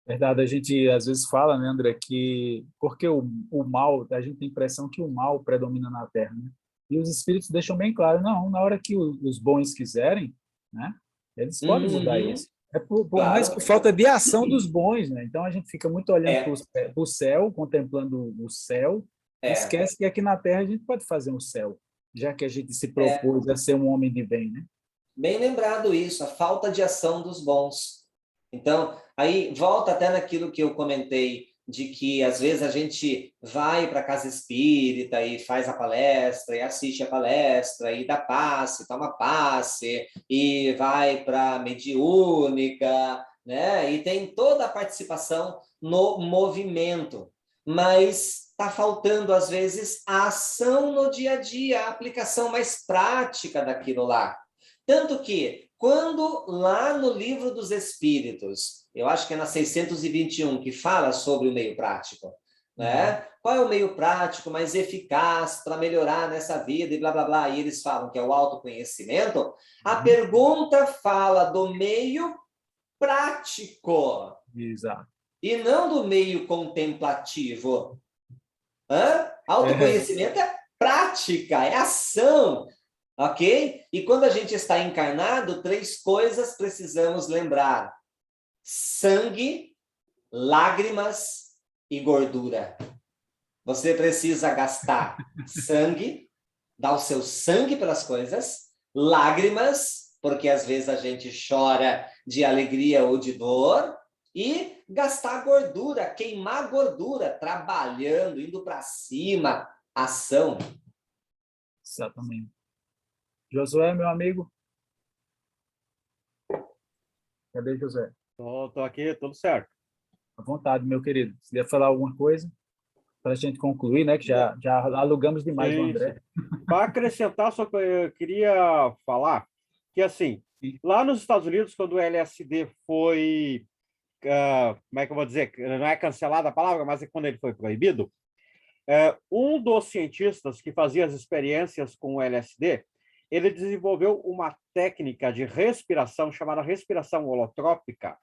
Verdade, a gente às vezes fala, né, André, que porque o mal, a gente tem a impressão que o mal predomina na Terra, né? E os espíritos deixam bem claro, não, na hora que os bons quiserem, né, eles podem mudar isso. É por mais por falta de ação dos bons, né? Então a gente fica muito olhando para o céu, contemplando o céu, e esquece que aqui na Terra a gente pode fazer um céu, já que a gente se propôs a ser um homem de bem, né? Bem lembrado isso, a falta de ação dos bons. Então, aí volta até naquilo que eu comentei, de que às vezes a gente vai para a casa espírita e faz a palestra, e assiste a palestra, e dá passe, toma passe, e vai para a mediúnica, né? E tem toda a participação no movimento, mas está faltando, às vezes, a ação no dia a dia, a aplicação mais prática daquilo lá. Tanto que, quando lá no Livro dos Espíritos, eu acho que é na 621, que fala sobre o meio prático, né? Qual é o meio prático mais eficaz para melhorar nessa vida e blá, blá, blá, e eles falam que é o autoconhecimento, a pergunta fala do meio prático. Exato. E não do meio contemplativo. Autoconhecimento é prática, é ação. Ok? E quando a gente está encarnado, 3 coisas precisamos lembrar: sangue, lágrimas e gordura. Você precisa gastar sangue, dar o seu sangue pelas coisas, lágrimas, porque às vezes a gente chora de alegria ou de dor, e gastar gordura, queimar gordura, trabalhando, indo para cima, ação. Exatamente. Josué, meu amigo. Cadê Josué? Tô aqui, tudo certo. À vontade, meu querido. Se quer falar alguma coisa para a gente concluir, né? Que já alugamos demais o André. Para acrescentar, só que eu queria falar que, assim, Lá nos Estados Unidos, quando o LSD foi, como é que eu vou dizer? Não é cancelada a palavra, mas é quando ele foi proibido, um dos cientistas que fazia as experiências com o LSD, ele desenvolveu uma técnica de respiração chamada respiração holotrópica,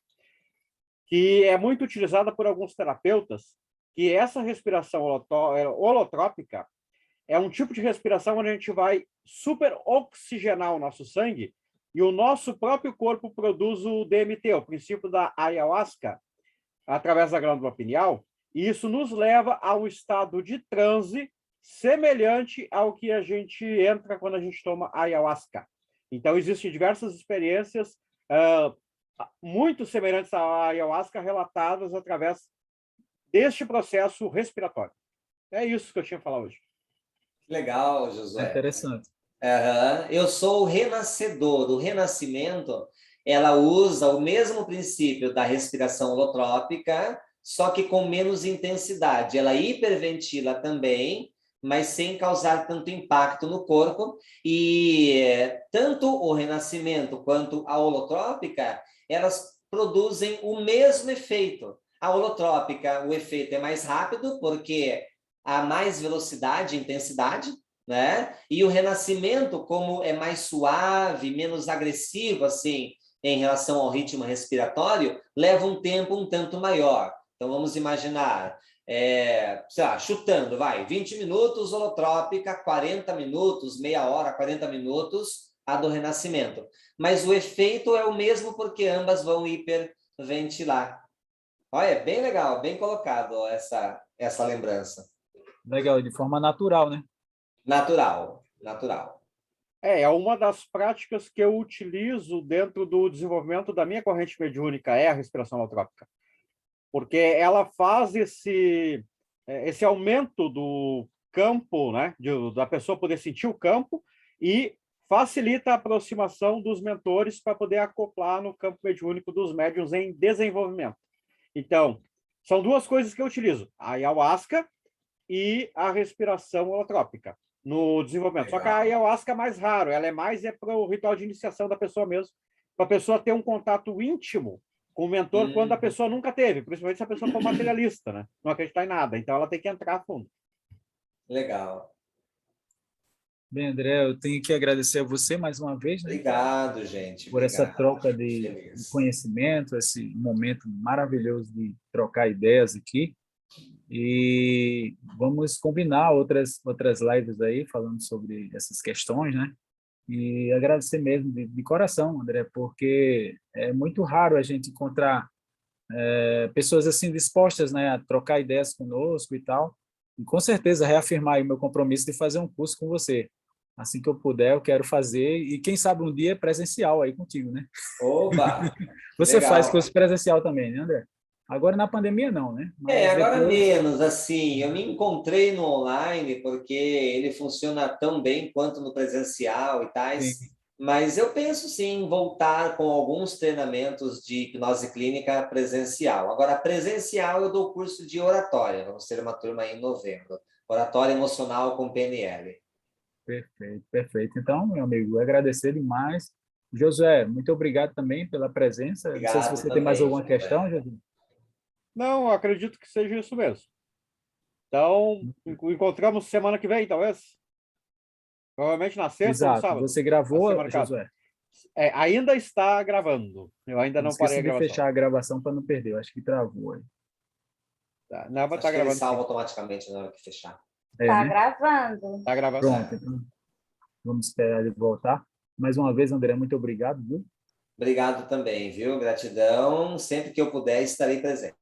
que é muito utilizada por alguns terapeutas, que essa respiração holotrópica é um tipo de respiração onde a gente vai super oxigenar o nosso sangue e o nosso próprio corpo produz o DMT, o princípio da ayahuasca, através da glândula pineal, e isso nos leva a um estado de transe semelhante ao que a gente entra quando a gente toma ayahuasca. Então, existem diversas experiências muito semelhantes à ayahuasca relatadas através deste processo respiratório. É isso que eu tinha a falar hoje. Legal, É Josué. interessante. Eu sou o renascedor. O renascimento, ela usa o mesmo princípio da respiração holotrópica, só que com menos intensidade. Ela hiperventila também, mas sem causar tanto impacto no corpo. E tanto o renascimento quanto a holotrópica, elas produzem o mesmo efeito. A holotrópica, o efeito é mais rápido, porque há mais velocidade e intensidade, né? E o renascimento, como é mais suave, menos agressivo, assim, em relação ao ritmo respiratório, leva um tempo um tanto maior. Então, vamos imaginar, sei lá, chutando, 20 minutos holotrópica, 40 minutos, meia hora, 40 minutos, a do renascimento. Mas o efeito é o mesmo porque ambas vão hiperventilar. Olha, é bem legal, bem colocado essa lembrança. Legal, de forma natural, né? Natural. É uma das práticas que eu utilizo dentro do desenvolvimento da minha corrente mediúnica, é a respiração holotrópica. Porque ela faz esse aumento do campo, né? Da pessoa poder sentir o campo e facilita a aproximação dos mentores para poder acoplar no campo mediúnico dos médiuns em desenvolvimento. Então, são duas coisas que eu utilizo, a ayahuasca e a respiração holotrópica no desenvolvimento. Legal. Só que a ayahuasca é mais raro, ela é mais para o ritual de iniciação da pessoa mesmo, para a pessoa ter um contato íntimo com o mentor quando a pessoa nunca teve, principalmente se a pessoa for materialista, né? Não acreditar em nada. Então, ela tem que entrar a fundo. Legal. Bem, André, eu tenho que agradecer a você mais uma vez, né? Obrigado, gente. Por essa troca de conhecimento, esse momento maravilhoso de trocar ideias aqui. E vamos combinar outras lives aí, falando sobre essas questões, né? E agradecer mesmo de coração, André, porque é muito raro a gente encontrar pessoas assim dispostas, né, a trocar ideias conosco e tal. E com certeza reafirmar aí o meu compromisso de fazer um curso com você. Assim que eu puder, eu quero fazer, e quem sabe um dia presencial aí contigo, né? Oba! Você legal. Faz curso presencial também, né, André? Agora na pandemia não, né? Mas agora depois... menos, assim, eu me encontrei no online porque ele funciona tão bem quanto no presencial e tais, mas eu penso sim em voltar com alguns treinamentos de hipnose clínica presencial. Agora, presencial eu dou curso de oratória, vamos ter uma turma aí em novembro, oratória emocional com PNL. Perfeito, perfeito. Então, meu amigo, agradecer demais. Josué, muito obrigado também pela presença. Obrigado, não sei se você tem mais alguma questão, Josué. Não, acredito que seja isso mesmo. Então, encontramos semana que vem, talvez? Provavelmente na sexta ou no sábado. Você gravou, Josué? Ainda está gravando. Eu ainda não parei a gravação. De fechar a gravação para não perder. Eu acho que travou aí. Tá, não, mas tá gravando. Ele salva automaticamente na hora que fechar. Tá, né? Gravando. Tá gravando. Pronto, então vamos esperar ele voltar. Mais uma vez, André, muito obrigado, viu? Obrigado também, viu? Gratidão. Sempre que eu puder, estarei presente.